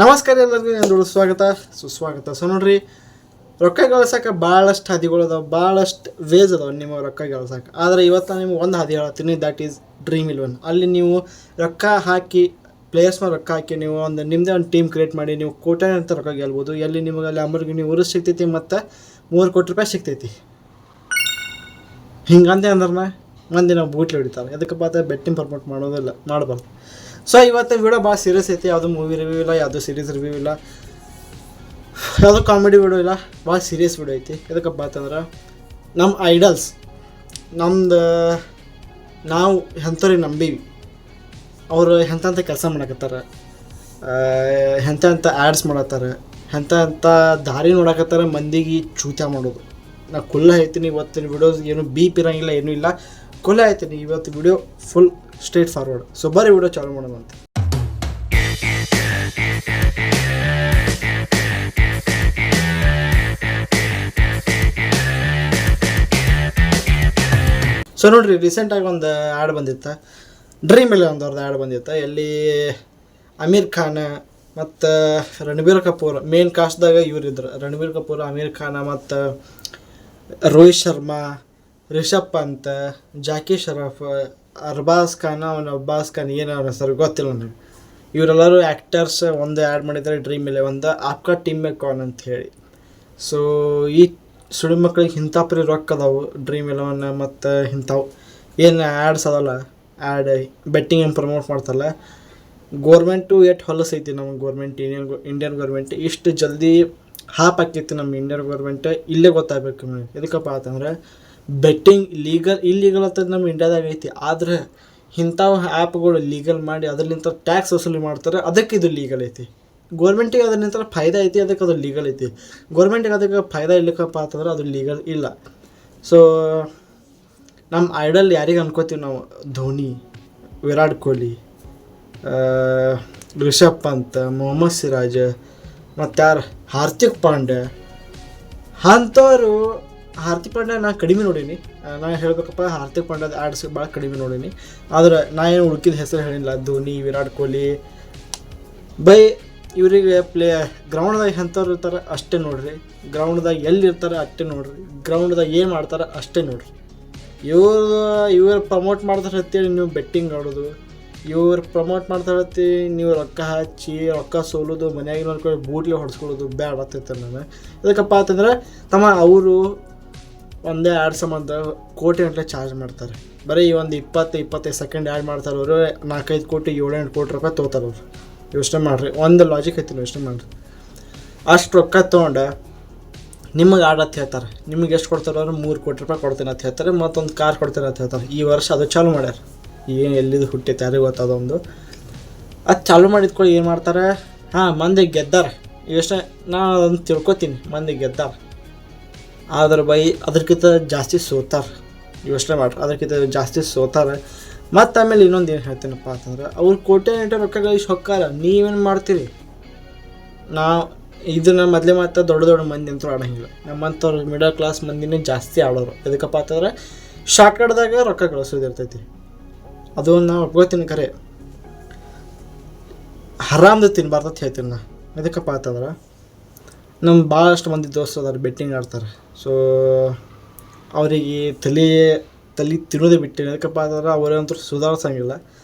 ನಮಸ್ಕಾರ ಎಲ್ಲರಿಗೂ ಎಲ್ಲರೂ ಸುಸ್ವಾಗತ. ಸೊ ನೋಡ್ರಿ, ರೊಕ್ಕ ಗಳಿಸೋಕೆ ಭಾಳಷ್ಟು ಹಾದಿಗಳು ಅದಾವೆ, ಭಾಳಷ್ಟು ವೇಸ್ ಅದಾವೆ ನಿಮ್ಮ ರೊಕ್ಕ ಗಳಿಸೋಕೆ. ಆದರೆ ಇವತ್ತು ನಿಮ್ಗೆ ಒಂದು ಹಾದಿ ಹೇಳ್ತೀನಿ, ದ್ಯಾಟ್ ಈಸ್ Dream11. ಅಲ್ಲಿ ನೀವು ರೊಕ್ಕ ಹಾಕಿ ಪ್ಲೇಯರ್ಸ್ ಮೇಲೆ ರೊಕ್ಕ ಹಾಕಿ ನೀವು ನಿಮ್ಮದೇ ಒಂದು ಟೀಮ್ ಕ್ರಿಯೇಟ್ ಮಾಡಿ ನೀವು ಕೋಟ್ಯಾನ ಅಂತ ರೊಕ್ಕ ಗೆಲ್ಬೋದು. ಎಲ್ಲಿ ನಿಮಗೆ Lamborghini ಉರುಸ್ ಸಿಗ್ತೈತಿ ಮತ್ತು ₹3 ಕೋಟಿ ಸಿಗ್ತೈತಿ. ಹಿಂಗಂತೆ ಅಂದ್ರೆ ಮಂದಿ ನಾವು ಬೂಟ್ಲಿ ಹೊಡಿತಾರೆ. ಅದಕ್ಕೆ ಬೆಟ್ಟಿಂಗ್ ಪ್ರಮೋಟ್ ಮಾಡೋದಿಲ್ಲ, ಮಾಡಬಾರ್ದು. ಸೊ ಇವತ್ತು ವಿಡಿಯೋ ಭಾಳ ಸೀರಿಯಸ್ ಐತಿ. ಯಾವುದೂ ಮೂವಿ ರಿವ್ಯೂ ಇಲ್ಲ, ಯಾವುದೂ ಸೀರೀಸ್ ರಿವ್ಯೂ ಇಲ್ಲ, ಯಾವುದೂ ಕಾಮಿಡಿ ವಿಡಿಯೋ ಇಲ್ಲ, ಭಾಳ ಸೀರಿಯಸ್ ವಿಡಿಯೋ ಐತಿ. ಎದಕ್ಕಪ್ಪ ಅಂತಂದ್ರೆ ನಮ್ಮ ಐಡಲ್ಸ್, ನಾವು ಎಂಥವ್ರಿಗೆ ನಂಬೀವಿ, ಅವರು ಎಂಥ ಕೆಲಸ ಮಾಡಕತ್ತಾರೆ, ಎಂಥ ಆ್ಯಡ್ಸ್ ಮಾಡತ್ತಾರೆ, ಎಂಥ ದಾರಿ ನೋಡಕತ್ತಾರೆ, ಮಂದಿಗೆ ಚೂತ್ಯ ಮಾಡೋದು. ನಾ ಕುಲ್ಲ ಹೇಳ್ತೀನಿ ಇವತ್ತಿನ ವಿಡಿಯೋಸ್ ಏನು ಬೀಪ್ ಇರೋಂಗಿಲ್ಲ, ಏನೂ ಇಲ್ಲ, ಕುಲ್ಲ ಹೇಳ್ತೀನಿ. ಇವತ್ತು video full straight forward. So ಬರೀ ವಿಡಿಯೋ ಚಾಲು ಮಾಡೋಣ ಅಂತ. ಸೊ ನೋಡಿರಿ, ರೀಸೆಂಟಾಗಿ ಒಂದು ಆ್ಯಡ್ ಬಂದಿತ್ತು, Dream11 ಅವ್ರದ್ದು ಆ್ಯಡ್ ಬಂದಿತ್ತು. ಎಲ್ಲಿ ಅಮೀರ್ ಖಾನ್ ಮತ್ತು ರಣಬೀರ್ ಕಪೂರ್ ಮೇನ್ ಕಾಸ್ಟ್ದಾಗ ಇವರಿದ್ರು. ರಣಬೀರ್ ಕಪೂರ್, ಅಮೀರ್ ಖಾನ್ ಮತ್ತು ರೋಹಿತ್ ಶರ್ಮಾ, ರಿಷಬ್ ಪಂತ್, ಜಾಕಿ ಷರಫ್, ಅರ್ಬಾಜ್ ಖಾನ್ ಏನು ಅವ್ರ ಹೆಸರು ಗೊತ್ತಿಲ್ಲ ನನಗೆ. ಇವರೆಲ್ಲರೂ ಆ್ಯಕ್ಟರ್ಸ್ ಒಂದು ಆ್ಯಡ್ ಮಾಡಿದ್ದಾರೆ Dream11 ಆಪ್ಕಾ ಟೀಮ್ ಮೇ ಕಾನ್ ಅಂತ ಹೇಳಿ. ಸೊ ಈ ಸುಳಿ ಮಕ್ಕಳಿಗೆ ಇಂಥ ಪರಿ ರೊಕ್ಕ ಅದಾವು Dream11 ಮತ್ತು ಇಂಥವು ಏನು ಆ್ಯಡ್ಸ್ ಅದಲ್ಲ, ಆ್ಯಡ್ ಬೆಟ್ಟಿಂಗ್ ಏನು ಪ್ರಮೋಟ್ ಮಾಡ್ತಾರಲ್ಲ. ಗೋರ್ಮೆಂಟು ಎಷ್ಟು ಹೊಲಸೈತಿ ನಮ್ಮ ಗೋರ್ಮೆಂಟ್, ಇಂಡಿಯನ್ ಗೋರ್ಮೆಂಟ್ ಇಷ್ಟು ಜಲ್ದಿ ಹಾಪ್ ಹಾಕೈತಿ ನಮ್ಮ ಇಂಡಿಯನ್ ಗೋರ್ಮೆಂಟ್. ಇಲ್ಲೇ ಗೊತ್ತಾಗಬೇಕು ನಮಗೆ. ಎದಕ್ಕಪ್ಪ ಅಂತಂದ್ರೆ ಬೆಟ್ಟಿಂಗ್ ಇಲ್ಲೀಗಲ್ ಅಂತ ನಮ್ಮ ಇಂಡಿಯಾದಾಗ ಐತಿ. ಆದರೆ ಇಂಥವು ಆ್ಯಪ್ಗಳು ಲೀಗಲ್ ಮಾಡಿ ಅದರಿಂದ ಟ್ಯಾಕ್ಸ್ ವಸೂಲಿ ಮಾಡ್ತಾರೆ, ಅದಕ್ಕೆ ಇದು ಲೀಗಲ್ ಐತಿ. ಗೋರ್ಮೆಂಟಿಗೆ ಅದರಿಂದ ಫಾಯ್ದಾ ಐತಿ, ಅದಕ್ಕೆ ಅದು ಲೀಗಲ್ ಐತಿ. ಗೋರ್ಮೆಂಟಿಗೆ ಅದಕ್ಕೆ ಫಾಯ್ದಾ ಇಲ್ಲಕ್ಕಪ್ಪ ಅಂತಂದ್ರೆ ಅದು ಲೀಗಲ್ ಇಲ್ಲ. ಸೊ ನಮ್ಮ ಐಡಲ್ ಯಾರಿಗೆ ಅನ್ಕೋತೀವಿ ನಾವು? ಧೋನಿ, ವಿರಾಟ್ ಕೊಹ್ಲಿ, ರಿಷಬ್ ಪಂತ್, ಮೊಹಮ್ಮದ್ ಸಿರಾಜ್, ಮತ್ತು ಯಾರು ಹಾರ್ದಿಕ್ ಪಾಂಡ್ಯ. ಅಂಥವ್ರು ಹಾರ್ದಿಕ್ ಪಾಂಡ್ಯ ನಾನು ಕಡಿಮೆ ನೋಡೀನಿ. ನಾನು ಹೇಳ್ಬೇಕಪ್ಪ, ಹಾರ್ದಿಕ್ ಪಾಂಡ್ಯದ ಆ್ಯಡ್ಸ್ ಭಾಳ ಕಡಿಮೆ ನೋಡೀನಿ. ಆದ್ರೆ ನಾ ಏನು ಹುಡುಕಿದ ಹೆಸರು ಹೇಳಿಲ್ಲ. ಧೋನಿ, ವಿರಾಟ್ ಕೊಹ್ಲಿ, ಇವರಿಗೆ ಗ್ರೌಂಡ್ದಾಗ ಎಂಥವ್ರು ಇರ್ತಾರೆ ಅಷ್ಟೇ ನೋಡ್ರಿ, ಗ್ರೌಂಡ್ದಾಗ ಎಲ್ಲಿರ್ತಾರೆ ಅಷ್ಟೇ ನೋಡ್ರಿ, ಗ್ರೌಂಡ್ದಾಗ ಏನು ಮಾಡ್ತಾರೆ ಅಷ್ಟೇ ನೋಡ್ರಿ. ಇವ್ರು ಪ್ರಮೋಟ್ ಮಾಡ್ತಾರೆ ಅಂತೇಳಿ ನೀವು ಬೆಟ್ಟಿಂಗ್ ಆಡೋದು, ಇವ್ರು ಪ್ರಮೋಟ್ ಮಾಡ್ತಾರತ್ತಿ ನೀವು ರೊಕ್ಕ ಹಚ್ಚಿ ರೊಕ್ಕ ಸೋಲೋದು, ಮನ್ಯಾಗ ನೋಡ್ಕೊಂಡು ಬೂಟ್ಲಿ ಹೊಡ್ಸ್ಕೊಳ್ಳೋದು ಬ್ಯಾಡ ಆಗ್ತೈತೆ ನಾನು. ಅದಕ್ಕಪ್ಪ ಅಂತಂದ್ರೆ ಅವರು ಒಂದೇ ಆ್ಯಡ್ ಸಂಬಂಧ ಕೋಟಿ ಚಾರ್ಜ್ ಮಾಡ್ತಾರೆ. ಬರೀ ಒಂದು 20-25 ಸೆಕೆಂಡ್ ಆ್ಯಡ್ ಮಾಡ್ತಾರೆ. ಅವರು 4-5 ಕೋಟಿ 7-8 ಕೋಟಿ ರೂಪಾಯಿ ತೊಗೋತಾರೆ ಅವರು. ಯೋಚನೆ ಮಾಡಿರಿ, ಒಂದು ಲಾಜಿಕ್ ಐತಿ, ಯೋಚನೆ ಮಾಡಿರಿ. ಅಷ್ಟು ರೊಕ್ಕ ತೊಗೊಂಡು ನಿಮಗೆ ಆಡತ್ತೆ ಹೇಳ್ತಾರೆ. ನಿಮಗೆ ಎಷ್ಟು ಕೊಡ್ತಾರೆ ಅವರು? 3 ಕೋಟಿ ರೂಪಾಯಿ ಕೊಡ್ತೀನಿ ಅಂತ ಹೇಳ್ತಾರೆ, ಮತ್ತೊಂದು ಕಾರ್ ಕೊಡ್ತೀನಿ ಅಂತ ಹೇಳ್ತಾರೆ. ಈ ವರ್ಷ ಅದು ಚಾಲು ಮಾಡ್ಯಾರ. ಏನು ಎಲ್ಲಿದು ಹುಟ್ಟೈತೆ ಯಾರಿಗೆ ಗೊತ್ತದೊಂದು. ಅದು ಚಾಲು ಮಾಡಿದ್ಕೊಳ್ಳಿ ಏನು ಮಾಡ್ತಾರೆ, ಮಂದಿ ಗೆದ್ದಾರೆ. ಯೋಚನೆ ನಾನು ಅದನ್ನು ತಿಳ್ಕೊತೀನಿ, ಮಂದಿ ಗೆದ್ದಾರೆ. ಆದ್ರೆ ಅದಕ್ಕಿಂತ ಜಾಸ್ತಿ ಸೋತಾರೆ. ಯೋಚನೆ ಮಾಡ್ರಿ, ಅದಕ್ಕಿಂತ ಜಾಸ್ತಿ ಸೋತಾರೆ. ಮತ್ತು ಆಮೇಲೆ ಇನ್ನೊಂದು ಏನು ಹೇಳ್ತೀನಪ್ಪ ಅಂತಂದ್ರೆ, ಅವ್ರು ಕೋಟೆ ರೊಕ್ಕ ಗಳಿಸಿ ಹೊಕ್ಕಾರ, ನೀವೇನು ಮಾಡ್ತೀರಿ? ಇದನ್ನು ಮೊದಲೇ ದೊಡ್ಡ ಮಂದಿ ಅಂತೂ ಆಡೋಂಗಿಲ್ಲ. ನಮ್ಮಂಥವ್ರು ಮಿಡಲ್ ಕ್ಲಾಸ್ ಮಂದಿನೇ ಜಾಸ್ತಿ ಆಡೋರು. ಎದಕ್ಕಪ್ಪ ಅಂತಂದ್ರೆ ಶಾರ್ಟ್ಕಟ್ದಾಗ ರೊಕ್ಕ ಗಳಿಸೋದಿರ್ತೈತಿ. ಅದು ನಾವು ಒಪ್ಕೋತೀನಿ, ಖರೆ ಹರಾಮ್ದು ತಿನ್ಬಾರ್ದು ಅಂತ ಹೇಳ್ತೀನಿ ನಾ. ಎದಕ್ಕಪ್ಪ ಅಂತಂದ್ರೆ ನಮ್ಮ ಭಾಳಷ್ಟು ಮಂದಿ ದೋಸ್ತರು ಅದಾರ ಬೆಟ್ಟಿಂಗ್ ಆಡ್ತಾರೆ. ಸೊ ಅವರಿಗೆ ತಲೆ ತಿನ್ನೋದೇ ಬಿಟ್ಟಿನಿ. ಅದಕ್ಕಪ್ಪ ಅಂತಂದ್ರೆ ಅವರಂತೂ ಸುಧಾರಿಸಂಗಿಲ್ಲ.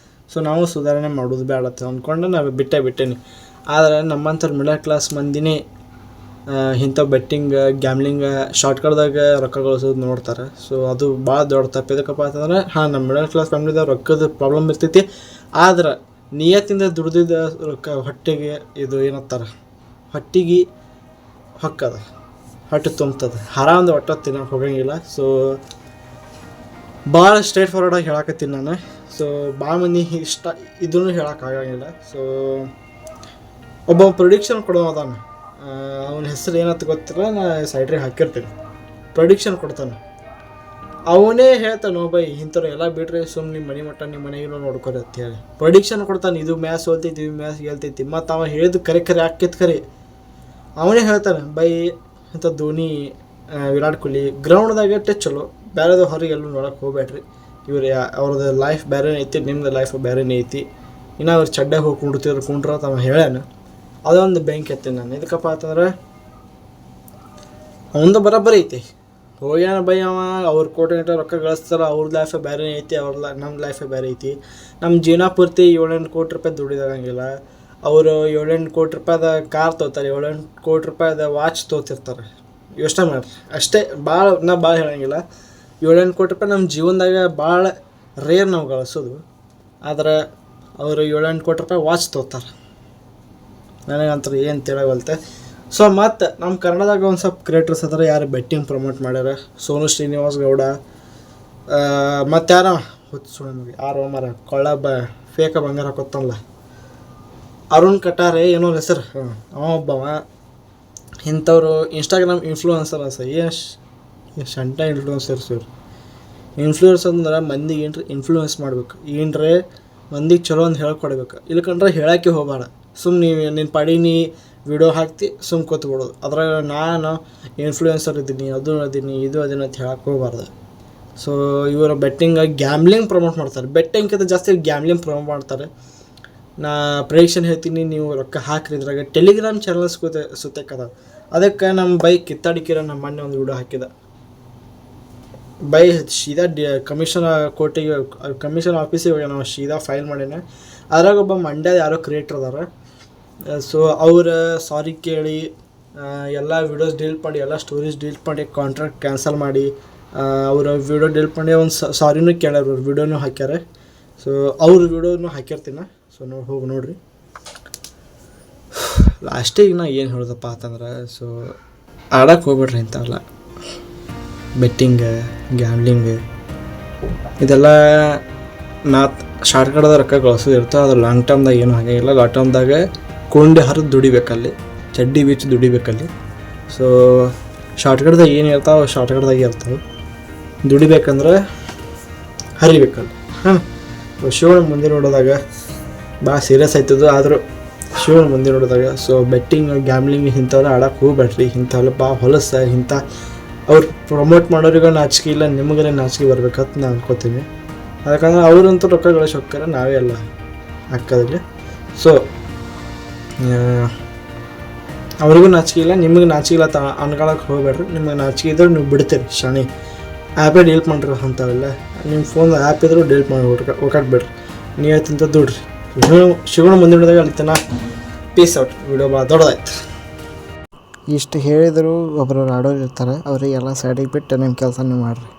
ಸೊ ನಾವು ಸುಧಾರಣೆ ಮಾಡೋದು ಬೇಡತ್ತೆ ಅಂದ್ಕೊಂಡು ನಾವು ಬಿಟ್ಟೇನಿ. ಆದರೆ ನಮ್ಮಂಥವ್ರು ಮಿಡಲ್ ಕ್ಲಾಸ್ ಮಂದಿನೇ ಇಂಥ ಬೆಟ್ಟಿಂಗ್, ಗ್ಯಾಮ್ಲಿಂಗ್, ಶಾರ್ಟ್ಕಟ್ದಾಗ ರೊಕ್ಕ ಗಳಿಸೋದು ನೋಡ್ತಾರೆ. ಸೊ ಅದು ಭಾಳ ದೊಡ್ಡ ತಪ್ಪು. ಎದಕ್ಕಪ್ಪ ಅಂತಂದ್ರೆ ನಮ್ಮ ಮಿಡಲ್ ಕ್ಲಾಸ್ ಫ್ಯಾಮಿಲಿದಾಗ ರೊಕ್ಕದ ಪ್ರಾಬ್ಲಮ್ ಇರ್ತೈತಿ. ಆದ್ರೆ ನಿಯತ್ತಿಂದ ದುಡ್ದಿದ್ದ ರೊಕ್ಕ ಹೊಟ್ಟೆಗೆ ಇದು ಏನತ್ತಾರೆ, ಹೊಟ್ಟೆಗೆ ಹೊಕ್ಕದ, ಹೊಟ್ಟೆ ತುಂಬ್ತದೆ. ಹರಾಮ್ದು ಒಟ್ಟು ತಿನ್ನೋಕೆ ಹೋಗಂಗಿಲ್ಲ. ಸೊ ಭಾಳ ಸ್ಟ್ರೇಟ್ ಫಾರ್ವರ್ಡಾಗಿ ಹೇಳಕತ್ತೀನಿ ನಾನು. ಸೊ ಭಾಳ ಮಂದಿ ಇಷ್ಟ ಇದನ್ನು ಹೇಳೋಕ್ಕಾಗಂಗಿಲ್ಲ. ಸೊ ಒಬ್ಬ ಪ್ರೊಡಿಕ್ಷನ್ ಕೊಡೋ ಅದಾನ, ಅವನ ಹೆಸರು ಏನಂತ ಗೊತ್ತಿಲ್ಲ, ನಾನು ಸೈಡ್ರಿಗೆ ಹಾಕಿರ್ತೀನಿ. ಪ್ರೊಡಿಕ್ಷನ್ ಕೊಡ್ತಾನೆ, ಅವನೇ ಹೇಳ್ತಾನೆ, ಇಂಥವ್ರು ಎಲ್ಲ ಬಿಟ್ರೆ ಸುಮ್ಮನೆ ನಿಮ್ಮ ಮನೆ ಮಟ್ಟ ನಿಮ್ಮ ಮನೆಗೆ ನೋಡ್ಕೊರಿ ಅಂತ ಹೇಳಿ ಪ್ರೊಡಿಕ್ಷನ್ ಕೊಡ್ತಾನೆ. ಇದು ಮ್ಯಾಚ್ ಸೋಲ್ತೈತಿ, ಇದು ಮ್ಯಾಚ್ ಗೆಲ್ತೈತಿ. ಮತ್ತು ಅವ ಹೇಳಿದ್ದು ಕರೆ ಆಕೈತಿ ಖರೆ. ಅವನೇ ಹೇಳ್ತಾನೆ, ಇಂಥ ಧೋನಿ, ವಿರಾಟ್ ಕೊಹ್ಲಿ ಗ್ರೌಂಡ್ದಾಗ ಟಚ್ ಚಲೋ, ಬೇರೆದು ಹೊರಗೆ ಎಲ್ಲೂ ನೋಡೋಕೆ ಹೋಗ್ಬೇಡ್ರಿ. ಅವ್ರದ್ದು ಲೈಫ್ ಬೇರೆನೇ ಐತಿ, ನಿಮ್ಮದು ಲೈಫ್ ಬೇರೆನೇ ಐತಿ. ಇನ್ನು ಅವ್ರು ಚಡ್ಡಾಗ ಹೋಗಿ ಕುಂಡ್ರ ಅಂತ ಅವ ಹೇಳ್ಯಾನ. ಅದೊಂದು ಬೆಂಕಿ ಎತ್ತೀನಿ ನಾನು. ಇದಕ್ಕಪ್ಪ ಅಂತಂದ್ರೆ ಅವಂದು ಬರೋಬ್ಬರಿ ಐತಿ. ಹೋಗ್ಯಾನ ಬೈ ಅವ ಅವ್ರ ಕೋಟಿ ಗಂಟೆ ರೊಕ್ಕ ಗಳಿಸ್ತಾರ, ಅವ್ರ ಲೈಫೇ ಬೇರೆ ಐತಿ, ನಮ್ಮ ಲೈಫೇ ಬೇರೆ ಐತಿ. ನಮ್ಮ ಜೀವನ ಪೂರ್ತಿ 7-8 ಕೋಟಿ ರೂಪಾಯಿ ದುಡಿದಾಗಂಗಿಲ್ಲ. ಅವರು 7-8 ಕೋಟಿ ರೂಪಾಯ್ದ ಕಾರ್ ತೊಗೋತಾರೆ, 7-8 ಕೋಟಿ ರೂಪಾಯ್ದ ವಾಚ್ ತೊಗೋತಿರ್ತಾರೆ. ಯೋಚನೆ ಮಾಡ್ರಿ ಅಷ್ಟೇ. ಭಾಳ ಹೇಳೋಂಗಿಲ್ಲ. 7-8 ಕೋಟಿ ರೂಪಾಯಿ ನಮ್ಮ ಜೀವನದಾಗ ಭಾಳ ರೇರ್ ನಾವು ಗಳಿಸೋದು. ಆದ್ರೆ ಅವರು 7-8 ಕೋಟಿ ರೂಪಾಯಿ ವಾಚ್ ತೊಗೋತಾರೆ. ನನಗಂತೂ ಏನು ತಿಳವಲ್ತೆ. ಸೊ ಮತ್ತು ನಮ್ಮ ಕನ್ನಡದಾಗ ಒಂದು ಸ್ವಲ್ಪ ಕ್ರಿಯೇಟರ್ಸ್ ಅದಾರ, ಯಾರು ಬೆಟ್ಟಿಂಗ್ ಪ್ರಮೋಟ್ ಮಾಡ್ಯಾರ. ಸೋನು ಶ್ರೀನಿವಾಸ್ ಗೌಡ, ಮತ್ತು ಯಾರೋ ನಮಗೆ ಯಾರೋ ಮರ ಫೇಕ ಬಂಗಾರ ಹಾಕೋತ್ತಲ್ಲ, ಅರುಣ್ ಕಟಾರೆ ಏನೋ ಹೆಸರು, ಅವ ಒಬ್ಬವ. ಇಂಥವ್ರು ಇನ್ಸ್ಟಾಗ್ರಾಮ್ ಇನ್ಫ್ಲೂಯೆನ್ಸರ್ ಶಂಟ ಇನ್ಫ್ಲೂಯೆನ್ಸರ್ಸ್ ಇವ್ರು. ಇನ್ಫ್ಲೂಯೆನ್ಸ್ ಅಂದ್ರೆ ಮಂದಿಗೆ ಇನ್ಫ್ಲೂಯೆನ್ಸ್ ಮಾಡ್ಬೇಕು, ಏನರೇ ಮಂದಿಗೆ ಚಲೋ ಅಂತ ಹೇಳ್ಕೊಡ್ಬೇಕು. ಇಲ್ಕಂಡ್ರೆ ಹೇಳೋಕ್ಕೆ ಹೋಗಬೇಡ. ಸುಮ್ಮನೆ ನಿನ್ನ ಪಾಡಿ ನೀ ವಿಡಿಯೋ ಹಾಕ್ತಿ ಸುಮ್ಮ ಕೂತ್ಬಿಡೋದು. ಅದ್ರಾಗ ನಾನು ಇನ್ಫ್ಲೂಯೆನ್ಸರ್ ಇದ್ದೀನಿ, ಅದು ಅದೀನಿ, ಇದು ಅದೀನಿ ಅಂತ ಹೇಳಕ್ಕೆ ಹೋಗಬಾರ್ದು. ಸೊ ಇವರು ಬೆಟ್ಟಿಂಗಾಗಿ ಗ್ಯಾಮ್ಲಿಂಗ್ ಪ್ರಮೋಟ್ ಮಾಡ್ತಾರೆ. ಬೆಟ್ಟಿಂಗ್ಕಿಂತ ಜಾಸ್ತಿ ಗ್ಯಾಮ್ಲಿಂಗ್ ಪ್ರಮೋಟ್ ಮಾಡ್ತಾರೆ. ನಾ ಪ್ರೇಕ್ಷಣೆ ಹೇಳ್ತೀನಿ, ನೀವು ರೊಕ್ಕ ಹಾಕ್ರಿ. ಇದ್ರಾಗ ಟೆಲಿಗ್ರಾಮ್ ಚಾನಲ್ ಸುತ್ತಕ್ಕದ. ಅದಕ್ಕೆ ನಮ್ಮ ಬೈ ಕಿತ್ತಾಡಿಕಿರ ನಮ್ಮ ಮೊನ್ನೆ ಒಂದು ವಿಡಿಯೋ ಹಾಕಿದ. ಬೈ ಸೀದಾ ಕಮಿಷನ್ ಆಫೀಸಿಗೆ ಹೋಗ್ಯ ನಾವು ಸೀದಾ ಫೈಲ್ ಮಾಡೇನೆ. ಅದ್ರಾಗ ಒಬ್ಬ ಮಂಡ್ಯದ ಯಾರೋ ಕ್ರಿಯೇಟರ್ ಅದಾರ. ಸೊ ಅವ್ರ ಸಾರಿ ಕೇಳಿ ಎಲ್ಲ ವೀಡಿಯೋಸ್ ಡಿಲೀಟ್ ಮಾಡಿ, ಎಲ್ಲ ಸ್ಟೋರೀಸ್ ಡಿಲೀಟ್ ಮಾಡಿ, ಕಾಂಟ್ರಾಕ್ಟ್ ಕ್ಯಾನ್ಸಲ್ ಮಾಡಿ, ಅವರ ವೀಡಿಯೋ ಡಿಲೀಟ್ ಮಾಡಿ ಒಂದು ಸಾರಿನೂ ಕೇಳ್ಯಾರ, ಅವ್ರ ವೀಡಿಯೋನೂ ಹಾಕ್ಯಾರ. ಸೊ ಅವ್ರ ವೀಡಿಯೋನು ಹಾಕಿರ್ತೀನಿ. ಸೊ ಹೋಗಿ ನೋಡಿರಿ. ಲಾಸ್ಟಿಗೆ ನಾ ಏನು ಹೇಳೋದಪ್ಪ ಅಂತಂದ್ರೆ, ಸೊ ಆಡೋಕ್ಕೆ ಹೋಗ್ಬೇಡ್ರಿ ಇಂಥವೆಲ್ಲ. ಬೆಟ್ಟಿಂಗ್, ಗ್ಯಾಮ್ಲಿಂಗ್ ಇದೆಲ್ಲ ಶಾರ್ಟ್ಕಟ್ದಾಗ ರೊಕ್ಕ ಗಳಿಸೋದು ಇರ್ತವೆ. ಅದು ಲಾಂಗ್ ಟರ್ಮ್ದಾಗ ಏನೂ ಹಾಗಾಗಿಲ್ಲ. ಲಾಂಗ್ ಟರ್ಮ್ದಾಗ ಕೊಂಡೆ ಹರಿದು ದುಡಿಬೇಕಲ್ಲಿ, ಚಡ್ಡಿ ಬೀಚ್ ದುಡಿಬೇಕಲ್ಲಿ. ಸೊ ಶಾರ್ಟ್ಕಟ್ದಾಗ ಏನು ಇರ್ತಾವೆ ಶಾರ್ಟ್ಕಟ್ದಾಗೆ ಇರ್ತಾವೆ. ದುಡಿಬೇಕಂದ್ರೆ ಹರಿಬೇಕಲ್ಲಿ. ಶಿವನ ಮುಂದೆ ನೋಡೋದಾಗ ಭಾಳ ಸೀರಿಯಸ್ ಆಯ್ತದು. ಆದರೂ ಶಿವನ ಮುಂದೆ ನೋಡಿದಾಗ ಸೊ ಬೆಟ್ಟಿಂಗ್, ಗ್ಯಾಮ್ಲಿಂಗ್ ಇಂಥವೆಲ್ಲ ಆಡೋಕ್ಕೆ ಹೋಗ್ಬೇಡ್ರಿ. ಇಂಥವೆಲ್ಲ ಭಾಳ ಹೊಲಸ. ಇಂಥ ಅವ್ರು ಪ್ರಮೋಟ್ ಮಾಡೋರಿಗೆ ನಾಚಿಕೆ ಇಲ್ಲ, ನಿಮಗೇ ನಾಚಿಕೆ ಬರ್ಬೇಕಂತ ನಾನು ಅನ್ಕೋತೀನಿ. ಯಾಕಂದ್ರೆ ಅವ್ರಂತೂ ರೊಕ್ಕ ಗಳಿಸಿ ಹೋಗ್ತಾರೆ, ನಾವೇ ಎಲ್ಲ ಹಾಕೋದಿಲ್ಲ. ಸೊ ಅವ್ರಿಗೂ ನಾಚಿಕೆ ಇಲ್ಲ, ನಿಮಗೆ ನಾಚಿಕೆ ಇಲ್ಲ ಅನ್ಕೊಳಕ್ಕೆ ಹೋಗ್ಬೇಡ್ರಿ. ನಿಮಗೆ ನಾಚಿಕೆ ಇದ್ರೆ ನೀವು ಬಿಡ್ತೀರಿ ಶಾಣಿ. ಆ್ಯಪೇ ಡಿಲೀಟ್ ಮಾಡಿರಿ ಅಂಥವೆಲ್ಲ. ನಿಮ್ಮ ಫೋನ್ ಆ್ಯಪ್ ಇದ್ರೂ ಡಿಲೀಟ್ ಮಾಡಿ ಹೋಗಾಕ್ಬೇಡ್ರಿ. ನೀವು ತಿಂತ ದುಡ್ರಿ. ಶಿವನ ಮುಂದೆ ನೋಡಿದಾಗ ಅಲ್ಲಿ ತನ ಪೀಸ್ ಔಟ್. ವಿಡಿಯೋ ಭಾಳ ದೊಡ್ಡದಾಯ್ತು. ಇಷ್ಟು ಹೇಳಿದರೂ ಒಬ್ಬರು ಆಡೋರು ಇರ್ತಾರೆ, ಅವರಿಗೆಲ್ಲ ಸೈಡಿಗೆ ಬಿಟ್ಟು ನಿಮ್ಮ ಕೆಲಸ ನೀವು ಮಾಡಿರಿ.